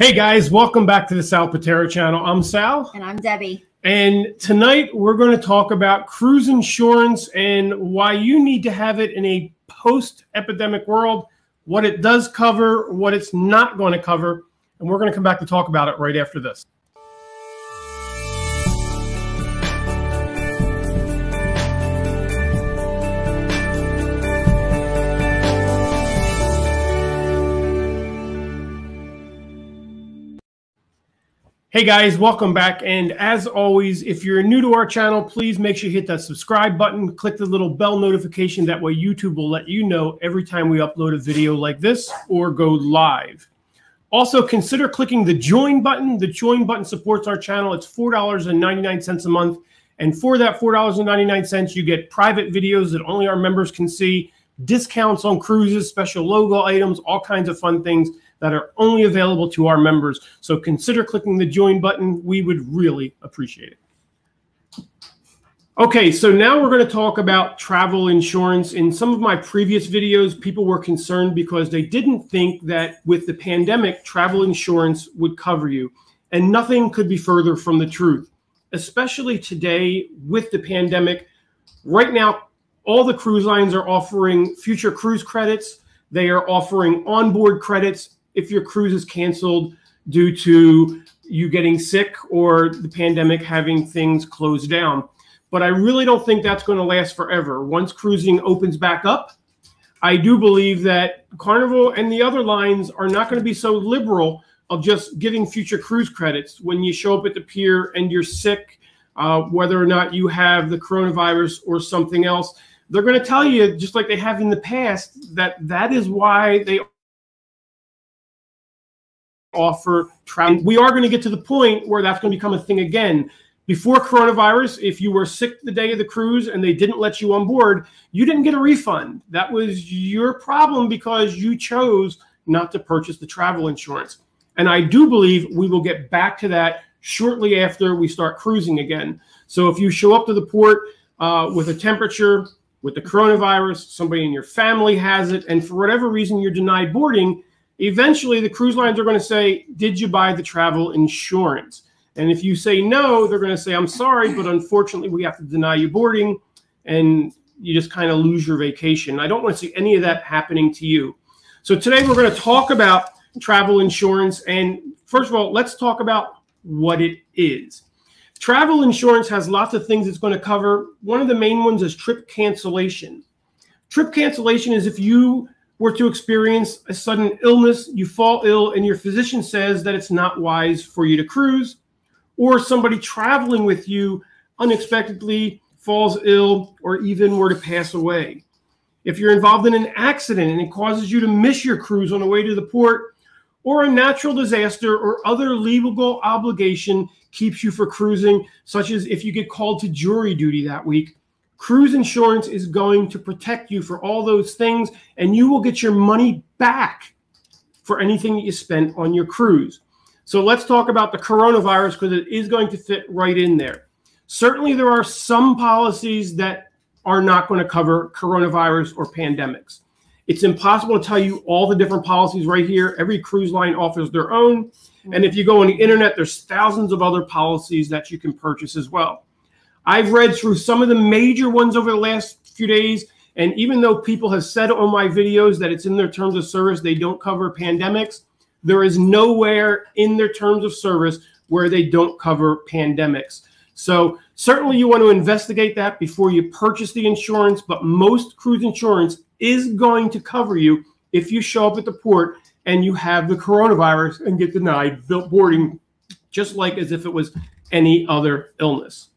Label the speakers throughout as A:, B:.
A: Hey guys, welcome back to the Pitera channel. I'm Sal.
B: And I'm Debbie.
A: And tonight we're going to talk about cruise insurance and why you need to have it in a post-epidemic world, what it does cover, what it's not going to cover. And we're going to come back to talk about it right after this. Hey guys, welcome back. And as always, if you're new to our channel, please make sure you hit that subscribe button, click the little bell notification. That way YouTube will let you know every time we upload a video like this or go live. Also, consider clicking the join button. The join button supports our channel. It's $4.99 a month. And for that $4.99, you get private videos that only our members can see, discounts on cruises, special logo items, all kinds of fun things that are only available to our members. So consider clicking the join button. We would really appreciate it. Okay, so now we're going to talk about travel insurance. In some of my previous videos, people were concerned because they didn't think that with the pandemic, travel insurance would cover you. And nothing could be further from the truth, especially today with the pandemic. Right now, all the cruise lines are offering future cruise credits. They are offering onboard credits if your cruise is canceled due to you getting sick or the pandemic having things closed down. But I really don't think that's going to last forever. Once cruising opens back up, I do believe that Carnival and the other lines are not going to be so liberal of just giving future cruise credits when you show up at the pier and you're sick, whether or not you have the coronavirus or something else. They're going to tell you, just like they have in the past, that is why they offer travel. We are going to get to the point where that's going to become a thing again. Before coronavirus, if you were sick the day of the cruise and they didn't let you on board, you didn't get a refund. That was your problem because you chose not to purchase the travel insurance. And I do believe we will get back to that shortly after we start cruising again. So if you show up to the port with a temperature, with the coronavirus, somebody in your family has it, and for whatever reason you're denied boarding, eventually the cruise lines are going to say, did you buy the travel insurance? And if you say no, they're going to say, I'm sorry, but unfortunately we have to deny you boarding, and you just kind of lose your vacation. I don't want to see any of that happening to you. So today we're going to talk about travel insurance. And first of all, let's talk about what it is. Travel insurance has lots of things it's going to cover. One of the main ones is trip cancellation. Trip cancellation is if you were to experience a sudden illness, you fall ill, and your physician says that it's not wise for you to cruise, or somebody traveling with you unexpectedly falls ill or even were to pass away. If you're involved in an accident and it causes you to miss your cruise on the way to the port, or a natural disaster or other legal obligation keeps you from cruising, such as if you get called to jury duty that week, cruise insurance is going to protect you for all those things, and you will get your money back for anything that you spent on your cruise. So let's talk about the coronavirus because it is going to fit right in there. Certainly there are some policies that are not going to cover coronavirus or pandemics. It's impossible to tell you all the different policies right here. Every cruise line offers their own. And if you go on the internet, there's thousands of other policies that you can purchase as well. I've read through some of the major ones over the last few days, and even though people have said on my videos that it's in their terms of service, they don't cover pandemics, there is nowhere in their terms of service where they don't cover pandemics. So certainly you want to investigate that before you purchase the insurance, but most cruise insurance is going to cover you if you show up at the port and you have the coronavirus and get denied boarding, just like as if it was any other illness.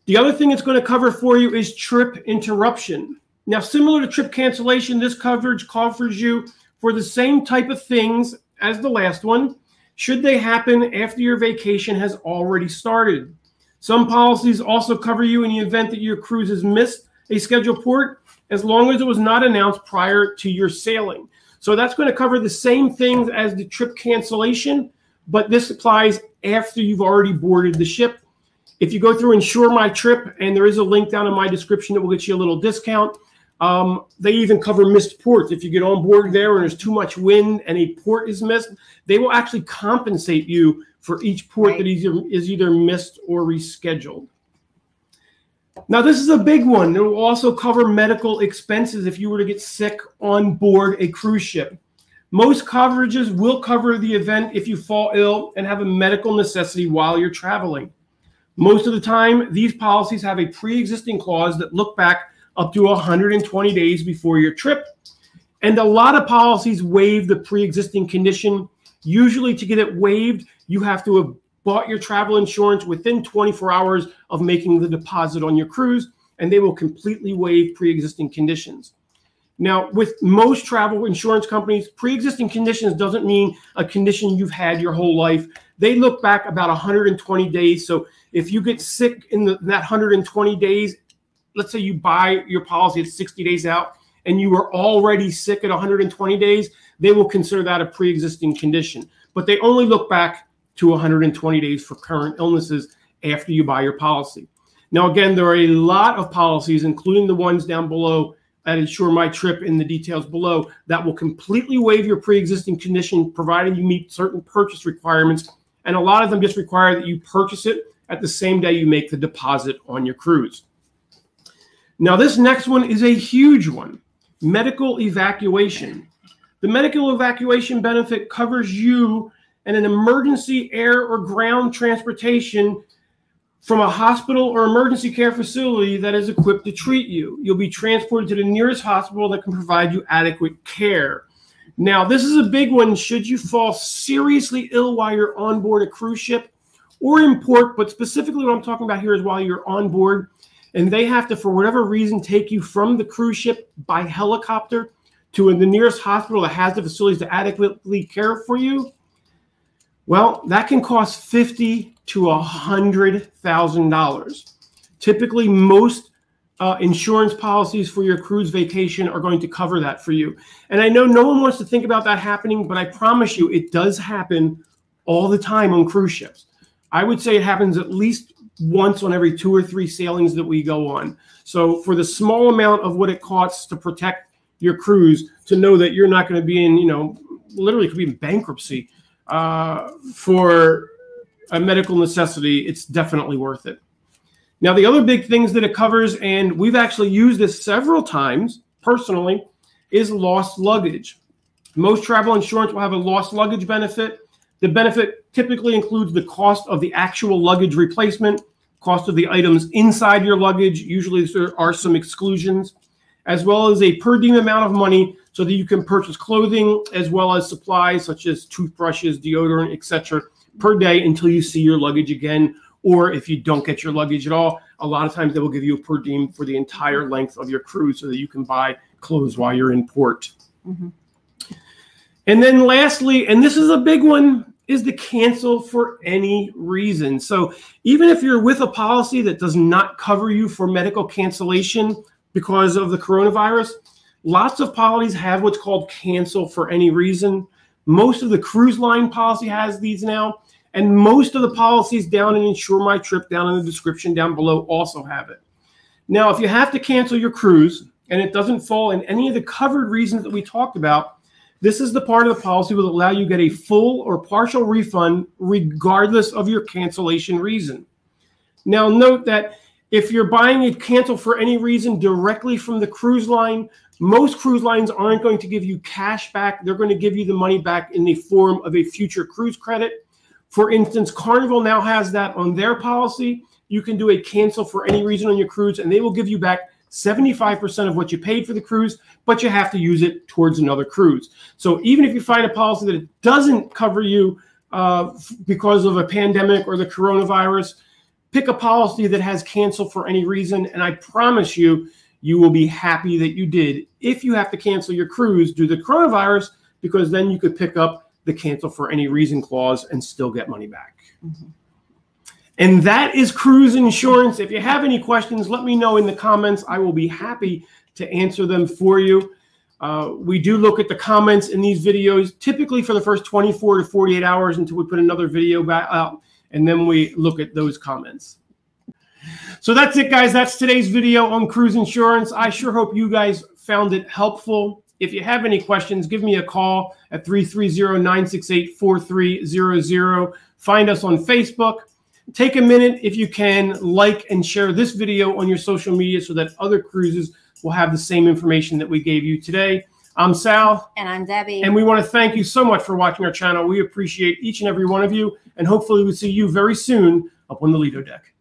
A: The other thing it's going to cover for you is trip interruption. Now, similar to trip cancellation, this coverage covers you for the same type of things as the last one, should they happen after your vacation has already started. Some policies also cover you in the event that your cruise has missed a scheduled port, as long as it was not announced prior to your sailing. So that's going to cover the same things as the trip cancellation, but this applies after you've already boarded the ship. If you go through Insure My Trip, and there is a link down in my description that will get you a little discount, They even cover missed ports. If you get on board there and there's too much wind and a port is missed, they will actually compensate you for each port that is either missed or rescheduled. Now, this is a big one. It will also cover medical expenses if you were to get sick on board a cruise ship. Most coverages will cover the event if you fall ill and have a medical necessity while you're traveling. Most of the time, these policies have a pre-existing clause that look back up to 120 days before your trip. And a lot of policies waive the pre-existing condition. Usually to get it waived, you have to have bought your travel insurance within 24 hours of making the deposit on your cruise, and they will completely waive pre-existing conditions. Now, with most travel insurance companies, pre-existing conditions doesn't mean a condition you've had your whole life. They look back about 120 days. So if you get sick in that 120 days, let's say you buy your policy at 60 days out and you were already sick at 120 days, they will consider that a pre-existing condition. But they only look back to 120 days for current illnesses after you buy your policy. Now, again, there are a lot of policies, including the ones down below at Insure My Trip in the details below, that will completely waive your pre-existing condition, provided you meet certain purchase requirements. And a lot of them just require that you purchase it at the same day you make the deposit on your cruise. Now, this next one is a huge one, medical evacuation. The medical evacuation benefit covers you and an emergency air or ground transportation from a hospital or emergency care facility that is equipped to treat you. You'll be transported to the nearest hospital that can provide you adequate care. Now, this is a big one should you fall seriously ill while you're on board a cruise ship or in port, but specifically what I'm talking about here is while you're on board and they have to, for whatever reason, take you from the cruise ship by helicopter to the nearest hospital that has the facilities to adequately care for you. Well, that can cost $50,000 to $100,000. Typically, most insurance policies for your cruise vacation are going to cover that for you. And I know no one wants to think about that happening, but I promise you it does happen all the time on cruise ships. I would say it happens at least once on every 2 or 3 sailings that we go on. So for the small amount of what it costs to protect your cruise, to know that you're not going to be in, literally could be in bankruptcy, for a medical necessity, it's definitely worth it. Now, the other big things that it covers, and we've actually used this several times personally, is lost luggage. Most travel insurance will have a lost luggage benefit. The benefit typically includes the cost of the actual luggage replacement, cost of the items inside your luggage. Usually there are some exclusions, as well as a per diem amount of money so that you can purchase clothing as well as supplies such as toothbrushes, deodorant, etc. per day until you see your luggage again. Or if you don't get your luggage at all, a lot of times they will give you a per diem for the entire length of your cruise so that you can buy clothes while you're in port. Mm-hmm. And then lastly, and this is a big one, is the cancel for any reason. So even if you're with a policy that does not cover you for medical cancellation because of the coronavirus, lots of policies have what's called cancel for any reason. Most of the cruise line policy has these now, and most of the policies down in Insure My Trip, down in the description down below, also have it. Now, if you have to cancel your cruise and it doesn't fall in any of the covered reasons that we talked about, this is the part of the policy that will allow you to get a full or partial refund regardless of your cancellation reason. Now, note that if you're buying a cancel for any reason directly from the cruise line, most cruise lines aren't going to give you cash back. They're going to give you the money back in the form of a future cruise credit. For instance, Carnival now has that on their policy. You can do a cancel for any reason on your cruise, and they will give you back 75% of what you paid for the cruise, but you have to use it towards another cruise. So even if you find a policy that it doesn't cover you because of a pandemic or the coronavirus, pick a policy that has cancel for any reason, and I promise you, you will be happy that you did if you have to cancel your cruise due to the coronavirus, because then you could pick up the cancel for any reason clause and still get money back. Mm-hmm. And that is cruise insurance. If you have any questions, let me know in the comments. I will be happy to answer them for you. We do look at the comments in these videos, typically for the first 24 to 48 hours until we put another video back out, and then we look at those comments. So that's it, guys. That's today's video on cruise insurance. I sure hope you guys found it helpful. If you have any questions, give me a call at 330-968-4300. Find us on Facebook. Take a minute, if you can, like and share this video on your social media so that other cruises will have the same information that we gave you today. I'm Sal.
B: And I'm Debbie.
A: And we want to thank you so much for watching our channel. We appreciate each and every one of you. And hopefully we'll see you very soon up on the Lido deck.